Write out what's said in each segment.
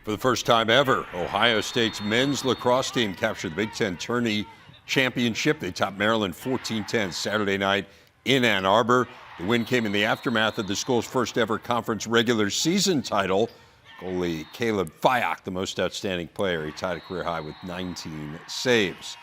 For the first time ever, Ohio State's men's lacrosse team captured the Big Ten Tourney Championship. They topped Maryland 14-10 Saturday night in Ann Arbor. The win came in the aftermath of the school's first ever conference regular season title. Goalie Caleb Fyock, the most outstanding player. He tied a career high with 19 saves.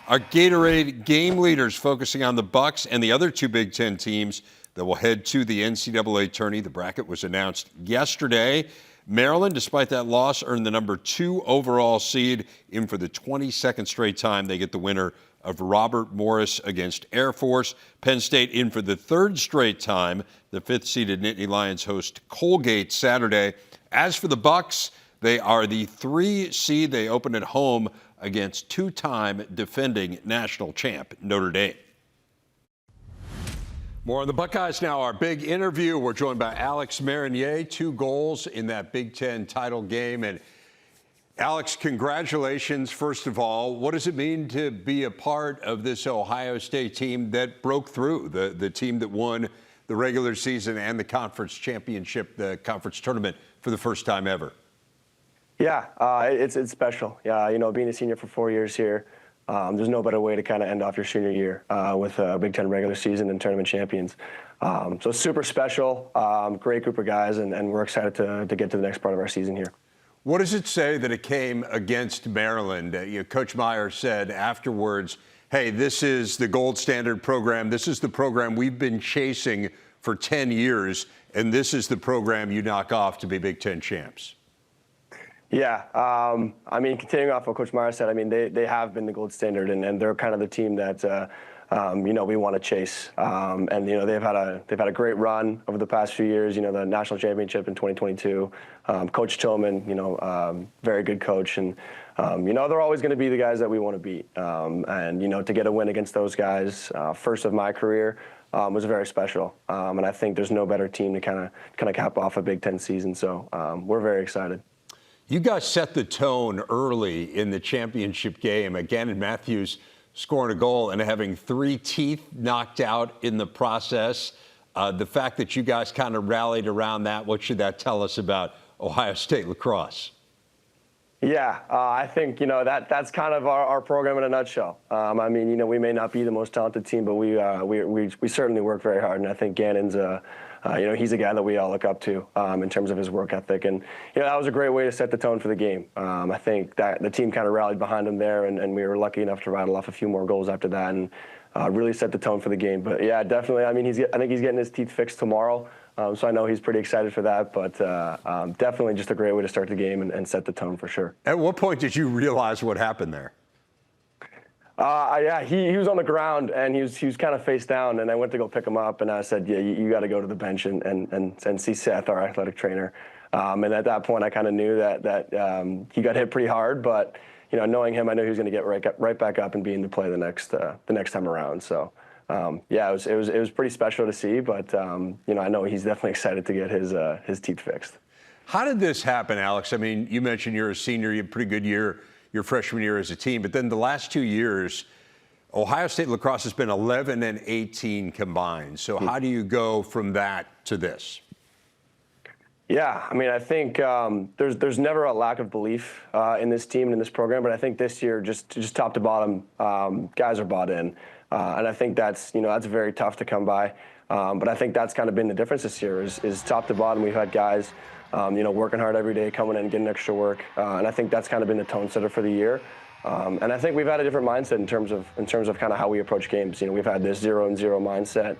Our Gatorade game leaders focusing on the Bucks and the other two Big Ten teams that will head to the NCAA tourney. The bracket was announced yesterday. Maryland, despite that loss, earned the number 2 overall seed in for the 22nd straight time. They get the winner of Robert Morris against Air Force. Penn State in for the 3rd straight time. The 5th-seeded Nittany Lions host Colgate Saturday. As for the Bucks, they are the 3 seed. They open at home against 2-time defending national champ Notre Dame. More on the Buckeyes now. Our big interview. We're joined by Alex Marinier, 2 goals in that Big Ten title game. And Alex, congratulations, first of all. What does it mean to be a part of this Ohio State team that broke through, the team that won the regular season and the conference championship, the conference tournament for the first time ever? Yeah, it's special. Yeah, you know, being a senior for 4 years here, there's no better way to kind of end off your senior year with a Big Ten regular season and tournament champions. So super special, great group of guys, and we're excited to get to the next part of our season here. What does it say that it came against Maryland? Coach Meyer said afterwards, hey, this is the gold standard program. This is the program we've been chasing for 10 years, and this is the program you knock off to be Big Ten champs. Yeah, I mean, continuing off what Coach Meyer said, I mean, they have been the gold standard, and they're kind of the team that, you know, we want to chase. And, you know, they've had a great run over the past few years, you know, the national championship in 2022. Coach Tillman, you know, very good coach. And, you know, they're always going to be the guys that we want to beat. And, you know, to get a win against those guys, first of my career, was very special. And I think there's no better team to kind of cap off a Big Ten season. So we're very excited. You guys set the tone early in the championship game. Gannon Matthews scoring a goal and having 3 teeth knocked out in the process. The fact that you guys kind of rallied around that, what should that tell us about Ohio State lacrosse? Yeah, I think, you know, that's kind of our program in a nutshell. I mean, you know, we may not be the most talented team, but we certainly work very hard, and I think Gannon's you know, he's a guy that we all look up to in terms of his work ethic. And, you know, that was a great way to set the tone for the game. I think that the team kind of rallied behind him there, and we were lucky enough to rattle off a few more goals after that and really set the tone for the game. But, yeah, definitely. I mean, I think he's getting his teeth fixed tomorrow, so I know he's pretty excited for that. But definitely just a great way to start the game and set the tone for sure. At what point did you realize what happened there? Yeah, he was on the ground, and he was kind of face down, and I went to go pick him up, and I said, yeah, you got to go to the bench and see Seth, our athletic trainer. And at that point, I kind of knew that he got hit pretty hard, but, you know, knowing him, I knew he was going to get right back up and be in the play the next time around. So, yeah, it was pretty special to see, but, you know, I know he's definitely excited to get his teeth fixed. How did this happen, Alex? I mean, you mentioned you're a senior, you had a pretty good year your freshman year as a team, but then the last 2 years, Ohio State lacrosse has been 11 and 18 combined. So how do you go from that to this? Yeah, I mean, I think there's never a lack of belief in this team and in this program, but I think this year, just top to bottom, guys are bought in, and I think that's very tough to come by. But I think that's kind of been the difference this year is top to bottom. We've had guys, you know, working hard every day, coming in, getting extra work, and I think that's kind of been the tone setter for the year. And I think we've had a different mindset in terms of kind of how we approach games. You know, we've had this 0-0 mindset.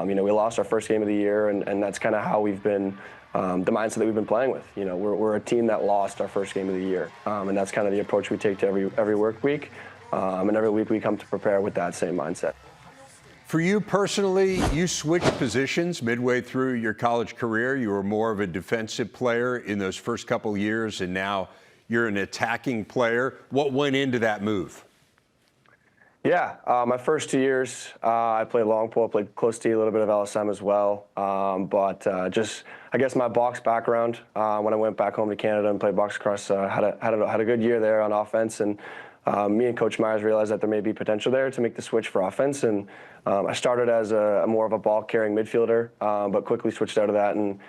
You know, we lost our first game of the year, and that's kind of how we've been, the mindset that we've been playing with. You know, we're a team that lost our first game of the year, and that's kind of the approach we take to every work week, and every week we come to prepare with that same mindset. For you personally, you switched positions midway through your college career. You were more of a defensive player in those first couple years, and now you're an attacking player. What went into that move? Yeah, my first 2 years, I played long pole, played close T, a little bit of LSM as well. But just, I guess my box background, when I went back home to Canada and played box lacrosse, had a good year there on offense. And me and Coach Myers realized that there may be potential there to make the switch for offense. And I started as more of a ball-carrying midfielder, but quickly switched out of that and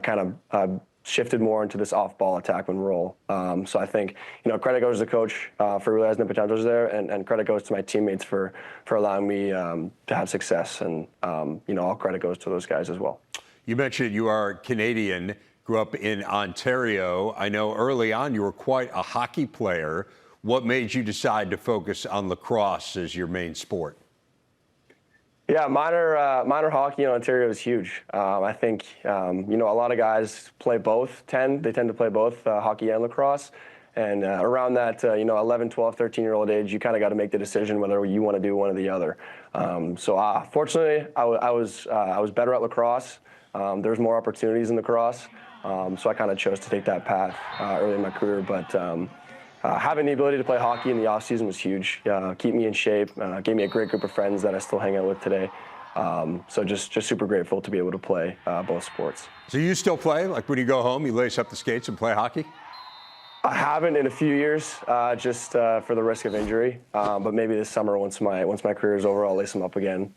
kind of shifted more into this off-ball attackman role. So I think, credit goes to the coach for realizing the potentials there, and credit goes to my teammates for allowing me to have success. And, all credit goes to those guys as well. You mentioned you are Canadian, grew up in Ontario. I know early on you were quite a hockey player. What made you decide to focus on lacrosse as your main sport? Yeah, minor hockey in Ontario is huge. I think, a lot of guys play both, they tend to play both hockey and lacrosse. And around that, 11, 12, 13-year-old age, you kind of got to make the decision whether you want to do one or the other. Fortunately, I was better at lacrosse. There's more opportunities in lacrosse. So I kind of chose to take that path early in my career. But having the ability to play hockey in the off season was huge. Keep me in shape. Gave me a great group of friends that I still hang out with today. So just super grateful to be able to play both sports. So you still play? Like when you go home, you lace up the skates and play hockey? I haven't in a few years, just for the risk of injury. But maybe this summer, once my career is over, I'll lace them up again.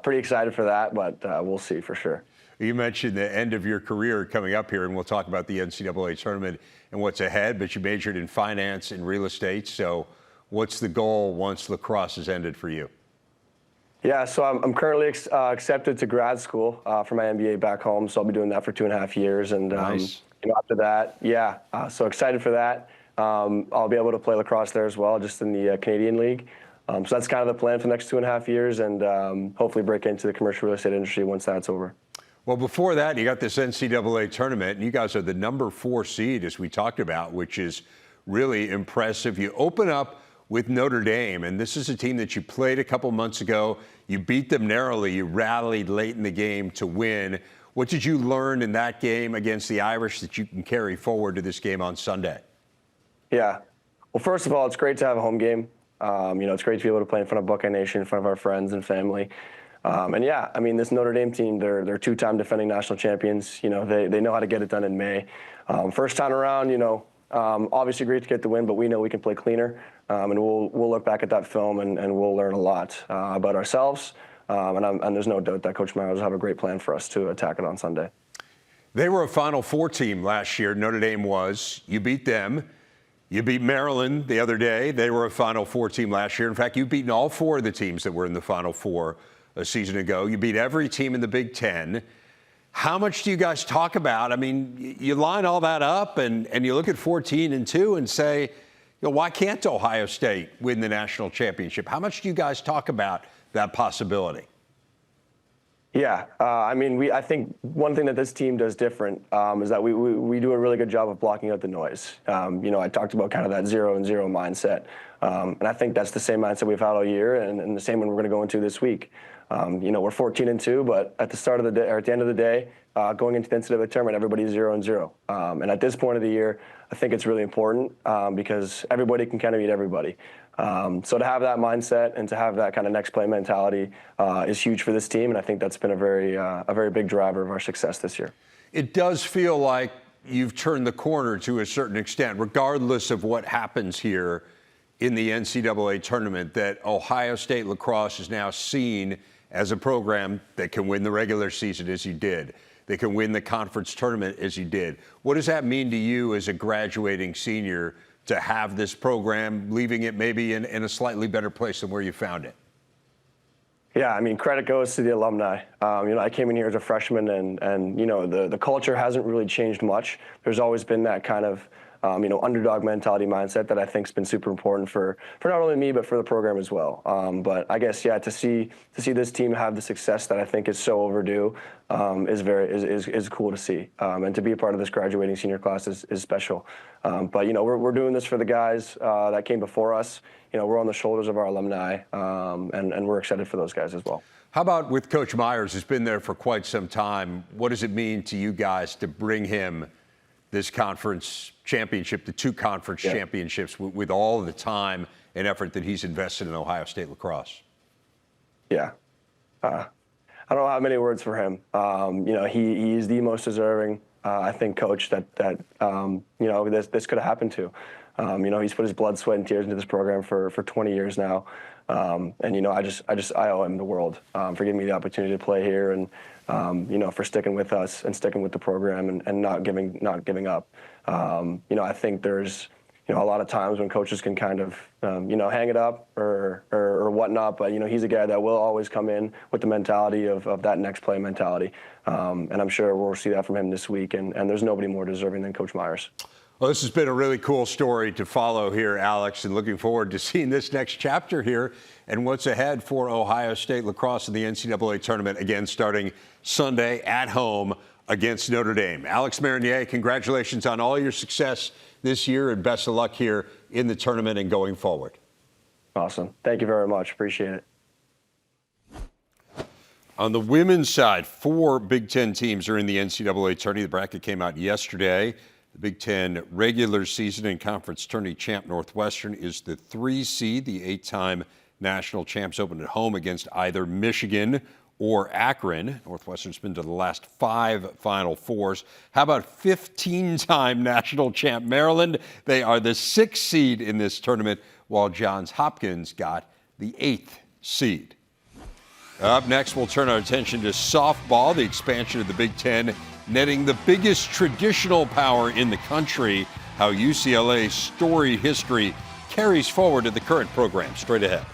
Pretty excited for that, but we'll see for sure. You mentioned the end of your career coming up here, and we'll talk about the NCAA tournament and what's ahead, but you majored in finance and real estate. So what's the goal once lacrosse has ended for you? Yeah, so I'm currently accepted to grad school for my MBA back home, so I'll be doing that for 2.5 years. And nice. After that, so excited for that. I'll be able to play lacrosse there as well, just in the Canadian League. So that's kind of the plan for the next 2.5 years, and hopefully break into the commercial real estate industry once that's over. Well, before that, you got this NCAA tournament, and you guys are the number 4 seed, as we talked about, which is really impressive. You open up with Notre Dame, and this is a team that you played a couple months ago. You beat them narrowly. You rallied late in the game to win. What did you learn in that game against the Irish that you can carry forward to this game on Sunday? Yeah. Well, first of all, it's great to have a home game. It's great to be able to play in front of Buckeye Nation, in front of our friends and family. This Notre Dame team, they're 2-time defending national champions. They know how to get it done in May. First time around, obviously great to get the win, but we know we can play cleaner. And we'll look back at that film and we'll learn a lot about ourselves. And there's no doubt that Coach Myers will have a great plan for us to attack it on Sunday. They were a Final Four team last year. Notre Dame was. You beat them. You beat Maryland the other day. They were a Final Four team last year. In fact, you've beaten all 4 of the teams that were in the Final Four a season ago. You beat every team in the Big Ten. How much do you guys talk about? I mean, you line all that up and you look at 14-2 and say, why can't Ohio State win the national championship? How much do you guys talk about that possibility? Yeah, I think one thing that this team does different is that we do a really good job of blocking out the noise. I talked about kind of that 0-0 mindset, and I think that's the same mindset we've had all year, and the same one we're going to go into this week. We're 14-2, but at the start of the day, or at the end of the day, going into the NCAA tournament, everybody's 0-0. And at this point of the year, I think it's really important because everybody can kind of beat everybody. So to have that mindset and to have that kind of next play mentality is huge for this team, and I think that's been a very big driver of our success this year. It does feel like you've turned the corner to a certain extent, regardless of what happens here in the NCAA tournament, that Ohio State lacrosse is now seen as a program that can win the regular season as you did. They can win the conference tournament as you did. What does that mean to you as a graduating senior to have this program, leaving it maybe in a slightly better place than where you found it? Yeah, credit goes to the alumni. I came in here as a freshman, and the culture hasn't really changed much. There's always been that kind of underdog mentality mindset that I think has been super important for not only me but for the program as well. But I guess to see this team have the success that I think is so overdue is cool to see, and to be a part of this graduating senior class is special. But we're doing this for the guys that came before us. We're on the shoulders of our alumni, and we're excited for those guys as well. How about with Coach Myers, who's been there for quite some time? What does it mean to you guys to bring him this conference championship, the 2 conference championships, with all the time and effort that he's invested in Ohio State lacrosse? Yeah. I don't have many words for him. He's the most deserving I think, coach that this could have happened to. He's put his blood, sweat, and tears into this program for 20 years now. And I owe him the world for giving me the opportunity to play here, and for sticking with us and sticking with the program and not giving up. I think there's a lot of times when coaches can kind of hang it up or whatnot, but he's a guy that will always come in with the mentality of that next play mentality, and I'm sure we'll see that from him this week. And there's nobody more deserving than Coach Myers. Well, this has been a really cool story to follow here, Alex, and looking forward to seeing this next chapter here and what's ahead for Ohio State lacrosse in the NCAA tournament, again starting Sunday at home against Notre Dame. Alex Marinier, congratulations on all your success this year, and best of luck here in the tournament and going forward. Awesome. Thank you very much. Appreciate it. On the women's side, 4 Big Ten teams are in the NCAA tourney. The bracket came out yesterday. The Big Ten regular season and conference tourney champ Northwestern is the 3 seed. The 8-time national champs open at home against either Michigan or Akron. Northwestern's been to the last 5 Final Fours. How about 15-time national champ Maryland? They are the 6th seed in this tournament, while Johns Hopkins got the 8th seed. Up next, we'll turn our attention to softball, the expansion of the Big Ten, netting the biggest traditional power in the country, how UCLA's storied history carries forward to the current program. Straight ahead.